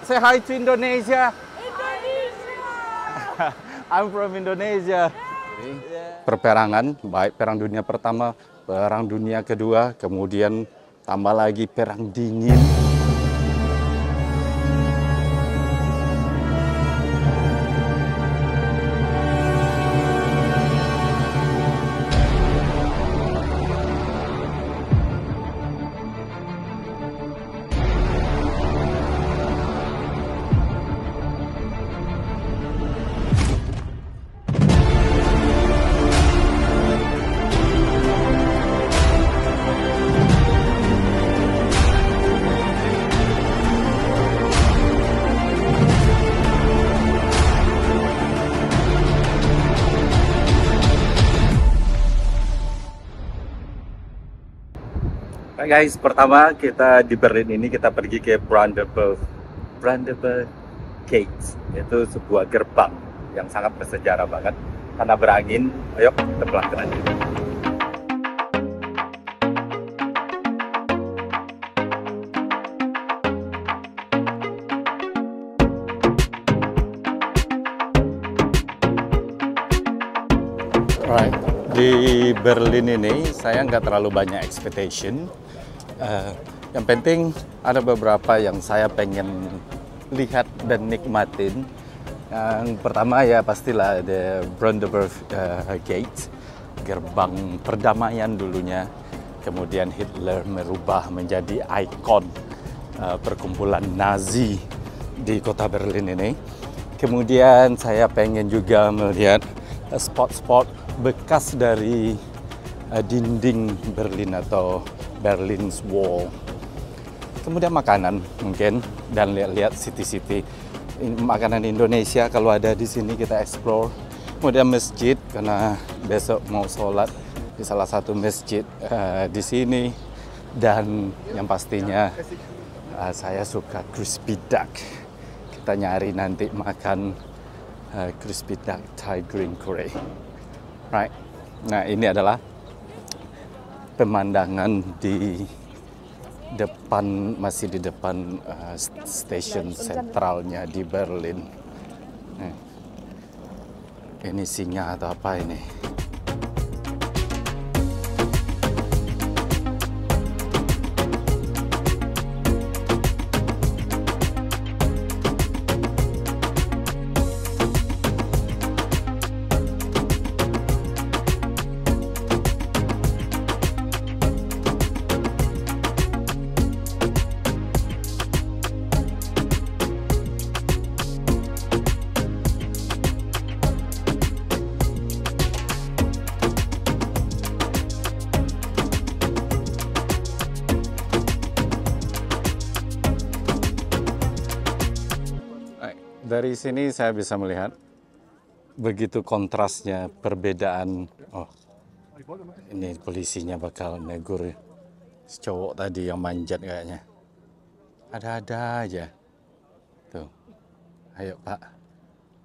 Say hi to Indonesia. Indonesia. I'm from Indonesia. Perperangan, baik Perang Dunia Pertama, Perang Dunia Kedua, kemudian tambah lagi Perang Dingin. Guys, pertama kita di Berlin ini kita pergi ke Brandenburg Gate. Itu sebuah gerbang yang sangat bersejarah banget karena berangin. Ayo kita pelan-pelan. Right. Di Berlin ini saya nggak terlalu banyak expectation. Yang penting ada beberapa yang saya pengen lihat dan nikmatin. Yang pertama ya pastilah the Brandenburg Gate, gerbang perdamaian dulunya. Kemudian Hitler merubah menjadi ikon perkumpulan Nazi di kota Berlin ini. Kemudian saya pengen juga melihat spot-spot bekas dari dinding Berlin atau Berlin's Wall. Kemudian makanan mungkin dan lihat city-city. Makanan Indonesia kalau ada di sini kita explore. Kemudian masjid karena besok mau sholat di salah satu masjid di sini. Dan yang pastinya saya suka crispy duck. Kita nyari nanti makan crispy duck Thai green curry. Right. Nah, ini adalah pemandangan di depan, masih di depan stasiun sentralnya di Berlin. Ini singa atau apa ini? Dari sini saya bisa melihat begitu kontrasnya perbedaan. Oh, ini polisinya bakal negur si cowok tadi yang manjat kayaknya. Ada-ada aja. Tuh, ayo Pak.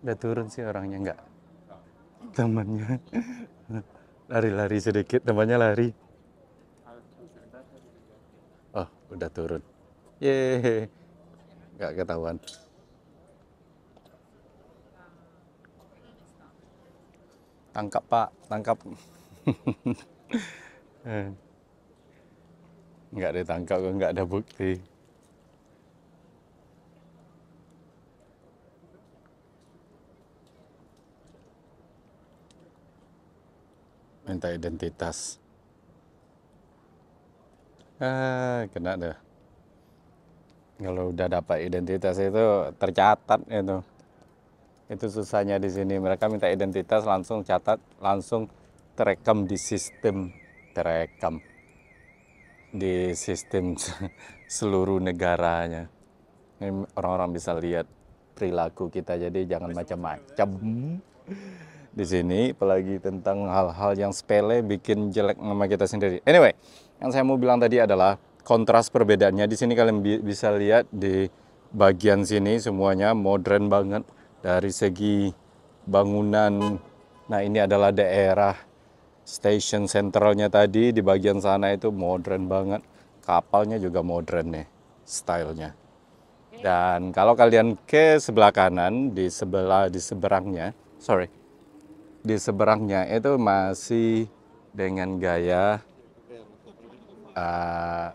Udah turun sih orangnya enggak? Temannya lari-lari sedikit, temannya lari. Oh, udah turun. Yeay, nggak ketahuan. Tangkap Pak, tangkap. Nggak ditangkap, nggak ada bukti. Minta identitas. Kena deh. Kalau udah dapat identitas itu tercatat itu. Itu susahnya di sini. Mereka minta identitas langsung catat, langsung terekam di sistem seluruh negaranya. Ini orang-orang bisa lihat perilaku kita, jadi jangan macam-macam di sini. Apalagi tentang hal-hal yang sepele bikin jelek nama kita sendiri. Anyway, yang saya mau bilang tadi adalah kontras perbedaannya. Di sini kalian bisa lihat di bagian sini semuanya modern banget. Dari segi bangunan, nah ini adalah daerah stasiun sentralnya tadi, di bagian sana itu modern banget. Kapalnya juga modern nih, stylenya. Dan kalau kalian ke sebelah kanan, di seberangnya, sorry, di seberangnya itu masih dengan gaya uh,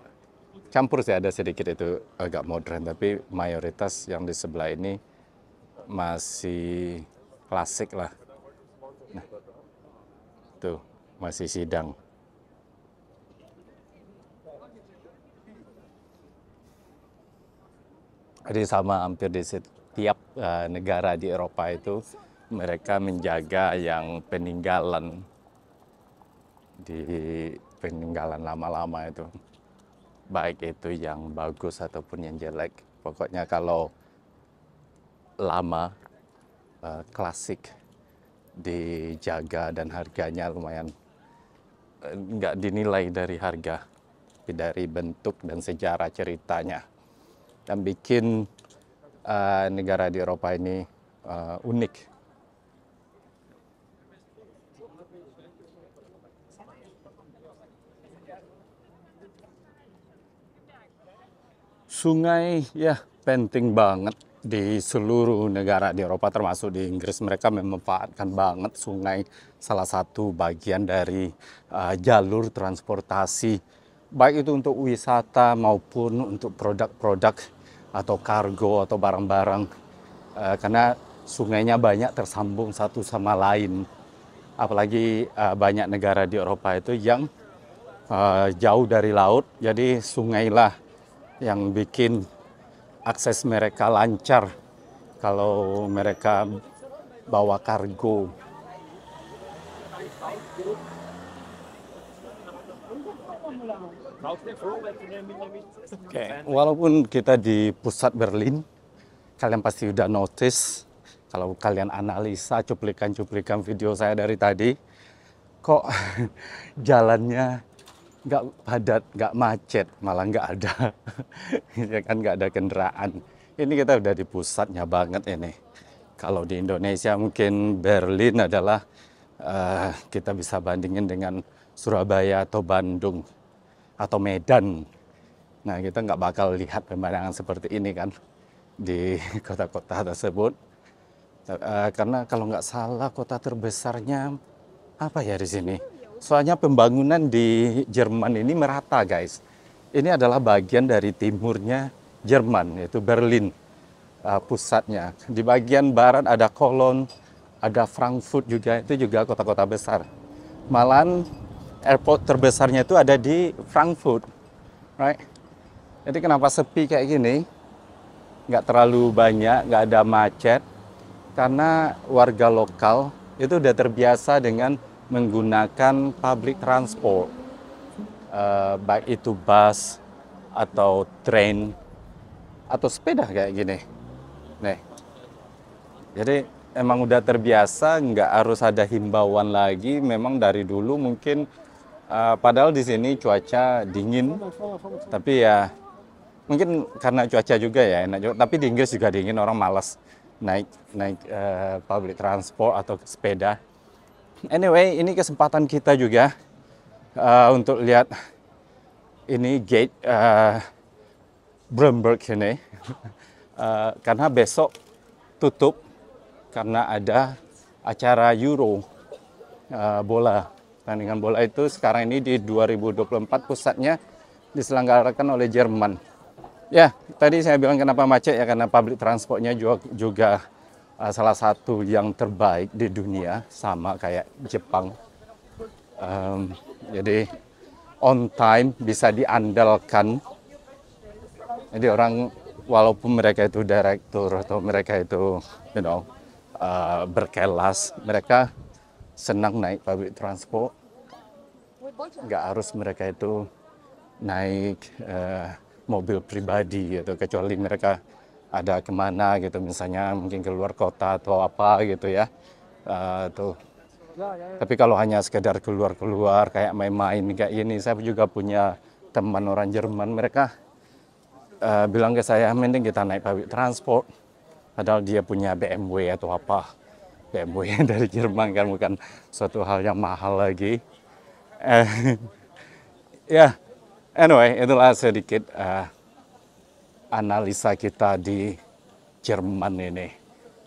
campur sih, ada sedikit itu agak modern, tapi mayoritas yang di sebelah ini masih klasik lah. Nah, tuh masih sidang. Jadi sama hampir di setiap negara di Eropa itu mereka menjaga yang peninggalan lama-lama itu. Baik itu yang bagus ataupun yang jelek. Pokoknya kalau lama, klasik, dijaga dan harganya lumayan, nggak dinilai dari harga, tapi dari bentuk dan sejarah ceritanya. Dan bikin negara di Eropa ini unik. Sungai ya penting banget di seluruh negara di Eropa, termasuk di Inggris. Mereka memanfaatkan banget sungai, salah satu bagian dari jalur transportasi, baik itu untuk wisata maupun untuk produk-produk atau kargo atau barang-barang, karena sungainya banyak tersambung satu sama lain. Apalagi banyak negara di Eropa itu yang jauh dari laut, jadi sungailah yang bikin akses mereka lancar kalau mereka bawa kargo. Walaupun kita di pusat Berlin, kalian pasti udah notice, kalau kalian analisa cuplikan-cuplikan video saya dari tadi, kok jalannya nggak padat, nggak macet, malah nggak ada, ya kan, nggak ada kendaraan. Ini kita udah di pusatnya banget ini. Kalau di Indonesia mungkin Berlin adalah kita bisa bandingin dengan Surabaya atau Bandung atau Medan. Nah, kita nggak bakal lihat pemandangan seperti ini kan di kota-kota tersebut. Karena kalau nggak salah kota terbesarnya apa ya di sini? Soalnya pembangunan di Jerman ini merata, guys. Ini adalah bagian dari timurnya Jerman, yaitu Berlin pusatnya. Di bagian barat ada Cologne, ada Frankfurt juga, itu juga kota-kota besar. Malahan airport terbesarnya itu ada di Frankfurt, right? Jadi kenapa sepi kayak gini? Nggak terlalu banyak, nggak ada macet, karena warga lokal itu udah terbiasa dengan menggunakan public transport, baik itu bus atau train atau sepeda kayak gini. Nih, jadi emang udah terbiasa, nggak harus ada himbauan lagi. Memang dari dulu mungkin, padahal di sini cuaca dingin, tapi ya mungkin karena cuaca juga ya enak juga. Tapi di Inggris juga dingin, orang malas naik public transport atau sepeda. Anyway, ini kesempatan kita juga untuk lihat ini gate Bromberg ini, karena besok tutup karena ada acara Euro, bola. Pertandingan bola itu sekarang ini di 2024 pusatnya diselenggarakan oleh Jerman. Ya, tadi saya bilang kenapa macet ya, karena public transportnya juga salah satu yang terbaik di dunia, sama kayak Jepang. Jadi on time, bisa diandalkan. Jadi orang, walaupun mereka itu direktur atau mereka itu berkelas, mereka senang naik public transport. Nggak harus mereka itu naik mobil pribadi gitu, kecuali mereka ada kemana gitu, misalnya mungkin keluar kota atau apa gitu ya. Tapi kalau hanya sekedar keluar-keluar kayak main-main kayak ini, saya juga punya teman orang Jerman, mereka bilang ke saya, mending kita naik public transport. Padahal dia punya BMW atau apa, BMW dari Jerman kan, bukan suatu hal yang mahal lagi. Ya, anyway, itulah sedikit analisa kita di Jerman ini,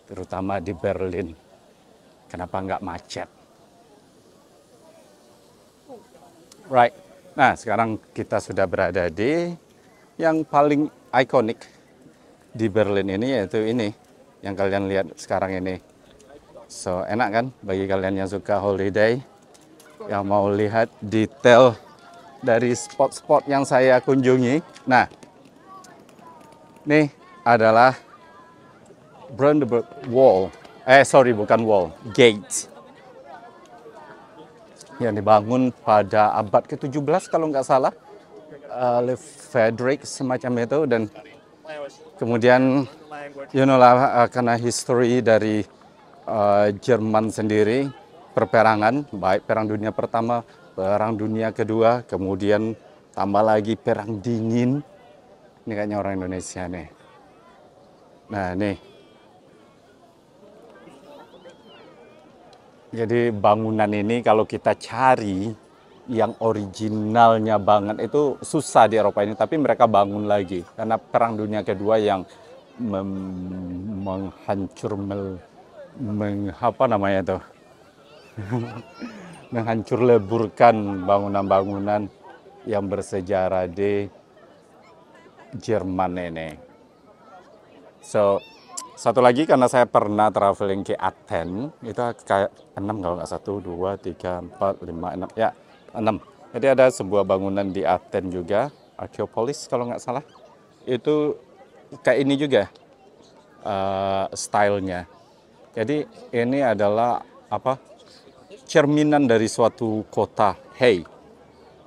terutama di Berlin. Kenapa nggak macet? Right. Nah, sekarang kita sudah berada di yang paling ikonik di Berlin ini, yaitu ini yang kalian lihat sekarang ini. So, enak kan bagi kalian yang suka holiday, yang mau lihat detail dari spot-spot yang saya kunjungi. Nah, ini adalah Brandenburg Wall. Bukan wall, gate. Yang dibangun pada abad ke-17 kalau nggak salah. Oleh Frederick semacam itu, dan kemudian karena history dari Jerman sendiri, perperangan, baik Perang Dunia Pertama, Perang Dunia Kedua, kemudian tambah lagi Perang Dingin. Ini kayaknya orang Indonesia nih. Nah, nih. Jadi bangunan ini kalau kita cari yang originalnya banget itu susah di Eropa ini, tapi mereka bangun lagi karena Perang Dunia Kedua yang menghancur leburkan bangunan-bangunan yang bersejarah di Jerman ini. So, satu lagi, karena saya pernah traveling ke Athens, itu kayak 6 kalau nggak, 1, 2, 3, 4, 5, 6, ya 6. Jadi ada sebuah bangunan di Athens juga, Acropolis kalau nggak salah. Itu kayak ini juga stylenya. Jadi ini adalah cerminan dari suatu kota. Hey,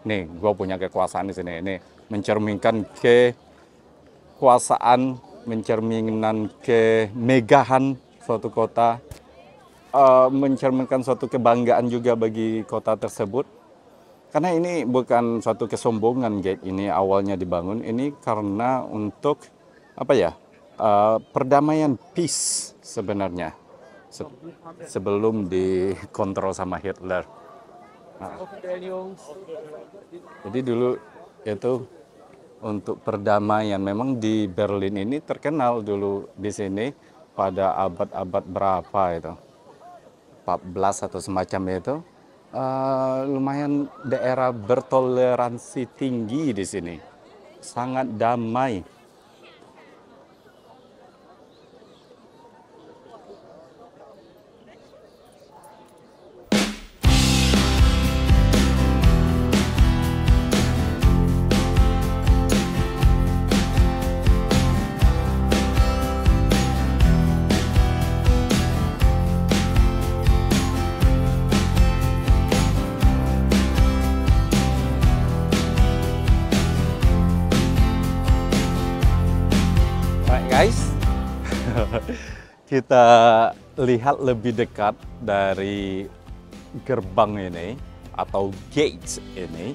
nih gue punya kekuasaan di sini. Ini mencerminkan kekuasaan, mencerminkan kemegahan suatu kota, mencerminkan suatu kebanggaan juga bagi kota tersebut. Karena ini bukan suatu kesombongan, gate ini awalnya dibangun ini karena untuk perdamaian, peace sebenarnya, sebelum dikontrol sama Hitler. Nah, jadi dulu itu untuk perdamaian. Memang di Berlin ini terkenal dulu di sini pada abad-abad berapa itu, 14 atau semacam itu. Lumayan daerah bertoleransi tinggi di sini, sangat damai. Guys, kita lihat lebih dekat dari gerbang ini atau gate ini.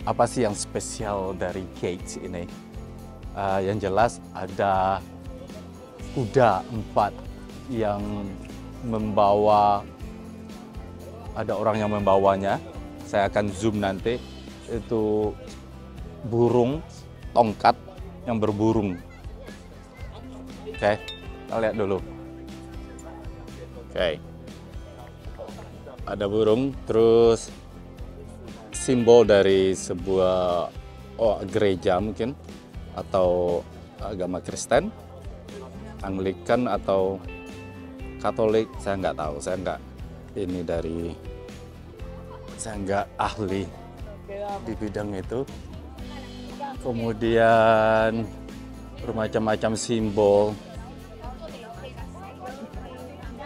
Apa sih yang spesial dari gate ini? Yang jelas ada kuda 4 yang membawa, ada orang yang membawanya. Saya akan zoom nanti. Itu burung tongkat yang berburung. Oke, kita lihat dulu. Oke, ada burung, terus simbol dari sebuah gereja mungkin, atau agama Kristen, Anglikan atau Katolik, saya nggak tahu. Saya nggak ahli di bidang itu. Kemudian bermacam-macam simbol.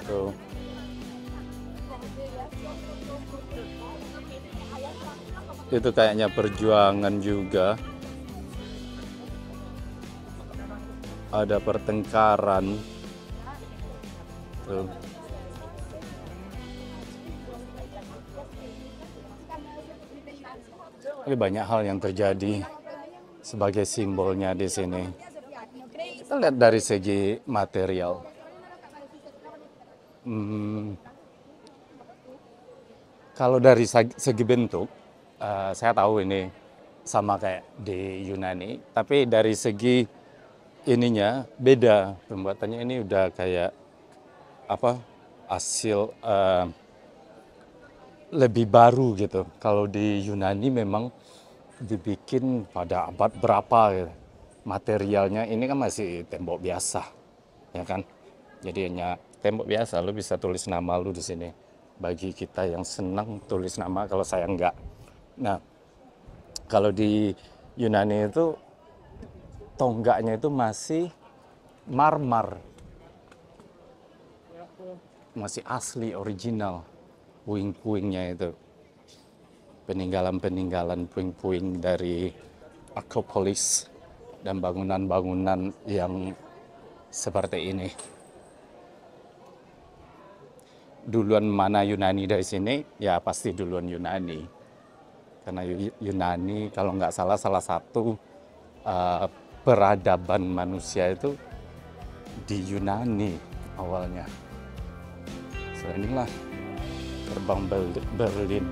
Tuh. Itu kayaknya perjuangan juga. Ada pertengkaran. Tuh. Tapi banyak hal yang terjadi sebagai simbolnya di sini. Kita lihat dari segi material. Kalau dari segi bentuk, saya tahu ini sama kayak di Yunani, tapi dari segi ininya beda. Pembuatannya ini udah kayak apa, hasil lebih baru gitu. Kalau di Yunani memang dibikin pada abad berapa gitu. Materialnya ini kan masih tembok biasa, ya kan? Jadi hanya tembok biasa, lu bisa tulis nama lu di sini. Bagi kita yang senang tulis nama, kalau saya enggak. Nah, kalau di Yunani itu tonggaknya itu masih marmer, masih asli original. Puing-puingnya itu peninggalan-peninggalan puing-puing dari Akropolis dan bangunan-bangunan yang seperti ini. Duluan mana Yunani dari sini? Ya pasti duluan Yunani. Karena Yunani kalau nggak salah satu peradaban manusia itu di Yunani awalnya. So inilah gerbang Berlin.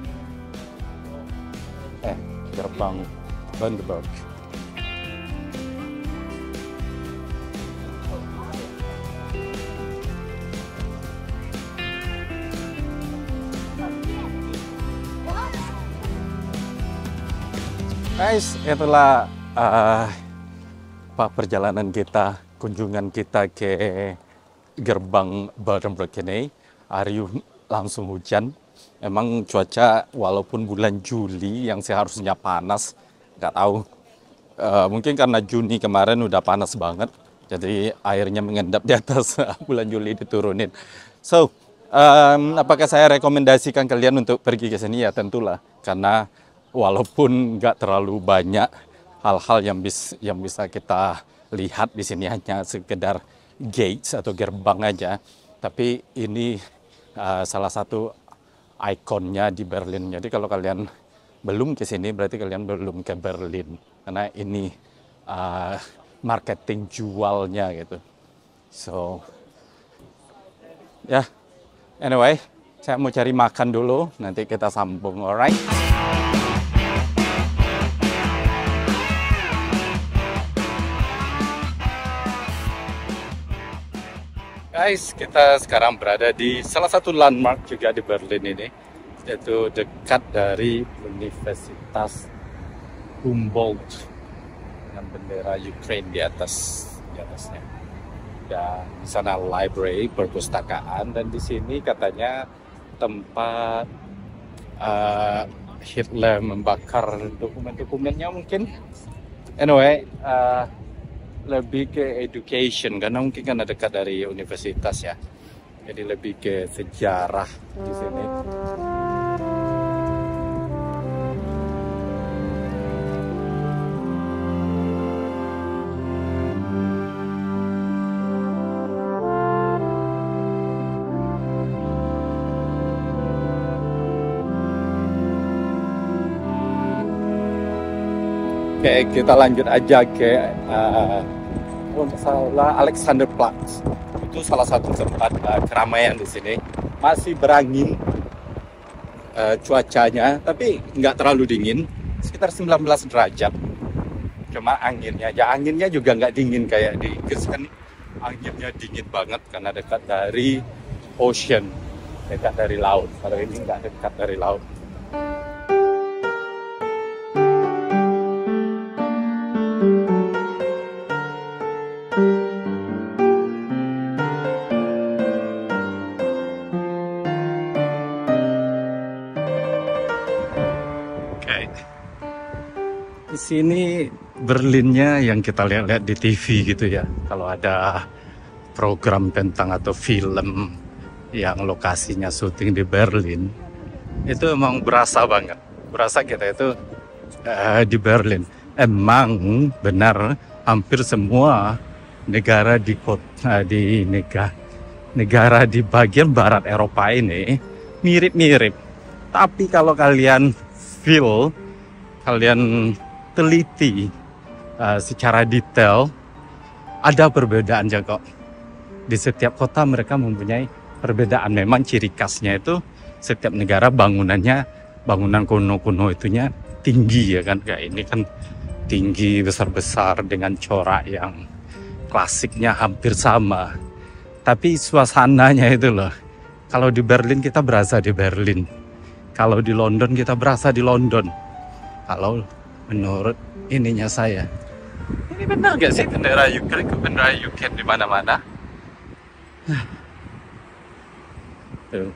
Gerbang Brandenburg. Guys, itulah perjalanan kita, kunjungan kita ke gerbang Brandenburg ini. Hari langsung hujan. Memang cuaca walaupun bulan Juli yang seharusnya panas, nggak tahu. Mungkin karena Juni kemarin udah panas banget, jadi airnya mengendap di atas bulan Juli diturunin. So, apakah saya rekomendasikan kalian untuk pergi ke sini? Ya tentulah, karena walaupun nggak terlalu banyak hal-hal yang bisa kita lihat di sini, hanya sekedar gates atau gerbang aja, tapi ini salah satu ikonnya di Berlin. Jadi kalau kalian belum ke sini berarti kalian belum ke Berlin, karena ini marketing jualnya gitu. So ya, anyway, saya mau cari makan dulu, nanti kita sambung, alright? Guys, kita sekarang berada di salah satu landmark juga di Berlin ini, yaitu dekat dari Universitas Humboldt dengan bendera Ukraine di atasnya. Dan di sana library, perpustakaan, dan di sini katanya tempat Hitler membakar dokumen-dokumennya mungkin. Anyway, lebih ke education, karena mungkin karena dekat dari universitas ya, jadi lebih ke sejarah di sini. Oke, kita lanjut aja ke Alexanderplatz. Itu salah satu tempat keramaian di sini. Masih berangin cuacanya, tapi nggak terlalu dingin, sekitar 19 derajat. Cuma anginnya juga nggak dingin kayak di Inggris kan. Anginnya dingin banget karena dekat dari ocean, dekat dari laut. Kalau ini nggak dekat dari laut. Di sini Berlinnya yang kita lihat di TV gitu ya. Kalau ada program tentang atau film yang lokasinya syuting di Berlin, itu emang berasa banget. Berasa kita itu di Berlin. Emang benar hampir semua negara negara di bagian barat Eropa ini mirip-mirip. Tapi kalau kalian teliti secara detail, ada perbedaan kok. Di setiap kota mereka mempunyai perbedaan. Memang ciri khasnya itu setiap negara bangunan kuno-kuno itunya tinggi ya kan, kayak ini kan tinggi besar-besar dengan corak yang klasiknya hampir sama. Tapi suasananya itu loh. Kalau di Berlin kita berasa di Berlin. Kalau di London kita berasa di London. Kalau menurut ininya saya. Ini benar gak sih bendera UK di mana-mana? Tuh.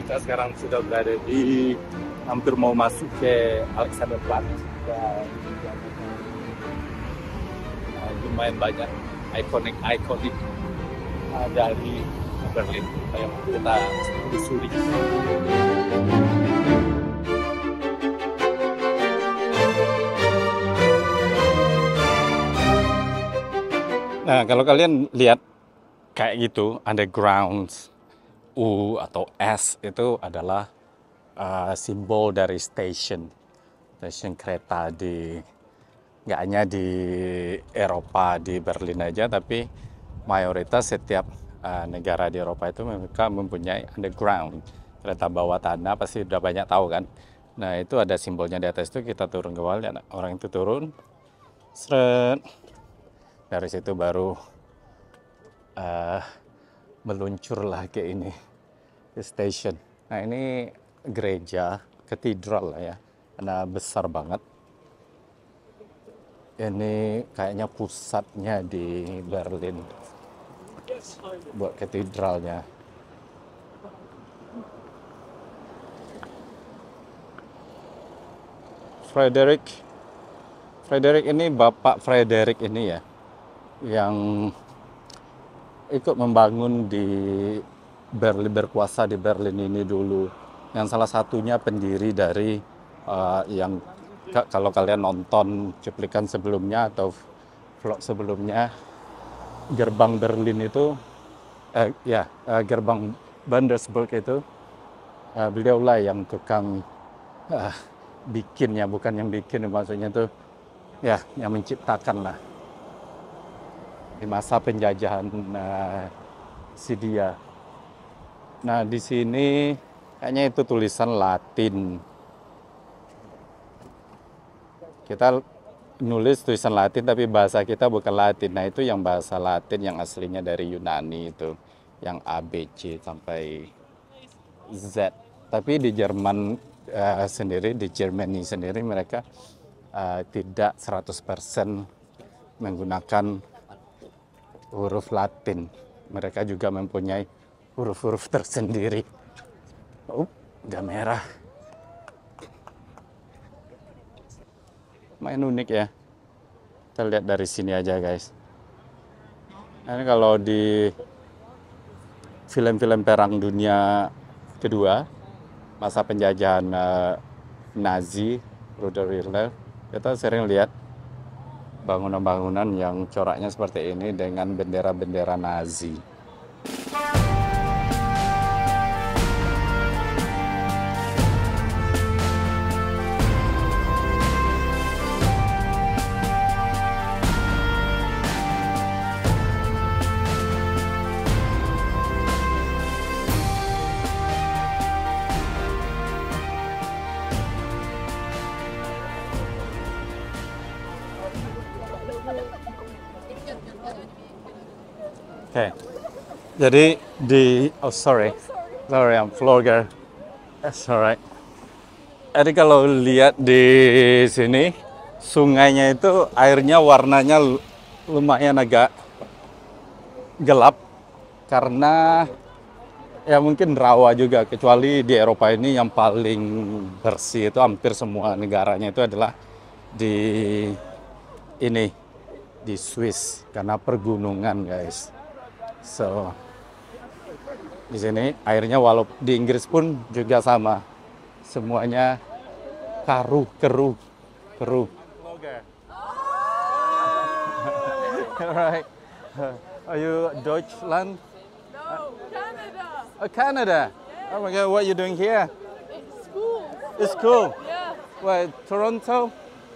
Kita sekarang sudah berada di hampir mau masuk ke Alexanderplatz dan lumayan banyak ikonik dari Berlin yang kita telusuri. Nah, kalau kalian lihat kayak gitu, underground U atau S itu adalah simbol dari stasiun kereta di nggak hanya di Eropa, di Berlin aja, tapi mayoritas setiap negara di Eropa itu mereka mempunyai underground, kereta bawah tanah, pasti udah banyak tahu kan. Nah itu ada simbolnya di atas, itu kita turun ke bawah, orang itu turun, seret, dari situ baru meluncurlah ke ini, ke station. Nah ini gereja, katedral lah ya, karena besar banget. Ini kayaknya pusatnya di Berlin buat katedralnya. Frederick ini Bapak Frederick ini ya, yang ikut membangun di Berlin, berkuasa di Berlin ini dulu, yang salah satunya pendiri dari yang kalau kalian nonton cuplikan sebelumnya atau vlog sebelumnya, gerbang Berlin itu gerbang Bundesburg itu beliaulah yang tukang bikinnya, bukan yang bikin maksudnya tuh ya, yang menciptakan lah di masa penjajahan Swedia. Nah di sini kayaknya itu tulisan Latin. Kita nulis tulisan Latin tapi bahasa kita bukan Latin. Nah itu yang bahasa Latin yang aslinya dari Yunani itu, yang A, B, C sampai Z. Tapi di Jerman sendiri, di Germany sendiri mereka tidak 100% menggunakan huruf Latin. Mereka juga mempunyai huruf-huruf tersendiri. Udah merah. Main unik ya. Kita lihat dari sini aja guys. Nah, ini kalau di film-film Perang Dunia Kedua, masa penjajahan Nazi, Rudolf Hitler, kita sering lihat bangunan-bangunan yang coraknya seperti ini dengan bendera-bendera Nazi. Oke, jadi sorry I'm vlogger. That's alright. Jadi kalau lihat di sini, sungainya itu airnya warnanya lumayan agak gelap karena ya mungkin rawa juga, kecuali di Eropa ini yang paling bersih itu hampir semua negaranya itu adalah di Swiss karena pergunungan guys. So Di sini airnya walaupun di Inggris pun juga sama. Semuanya keruh. Alright. Are you Deutschland? No, Canada. Oh, Canada. Oh my God, what are you doing here? It's school. It's cool. Yeah. Where, Toronto?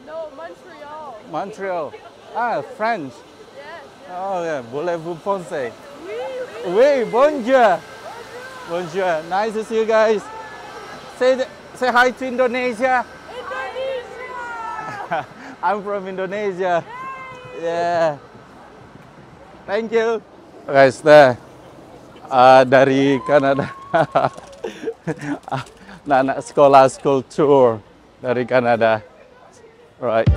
No, Montreal. Montreal. Ah, French. Yes. Oh yeah, voulez-vous penser? Oui, oui. Oui, bonjour. Bonjour. Nice to see you guys. Say hi to Indonesia. Indonesia. I'm from Indonesia. Yeah. Thank you. Guys, dari Kanada. Anak sekolah school tour dari Kanada. Right.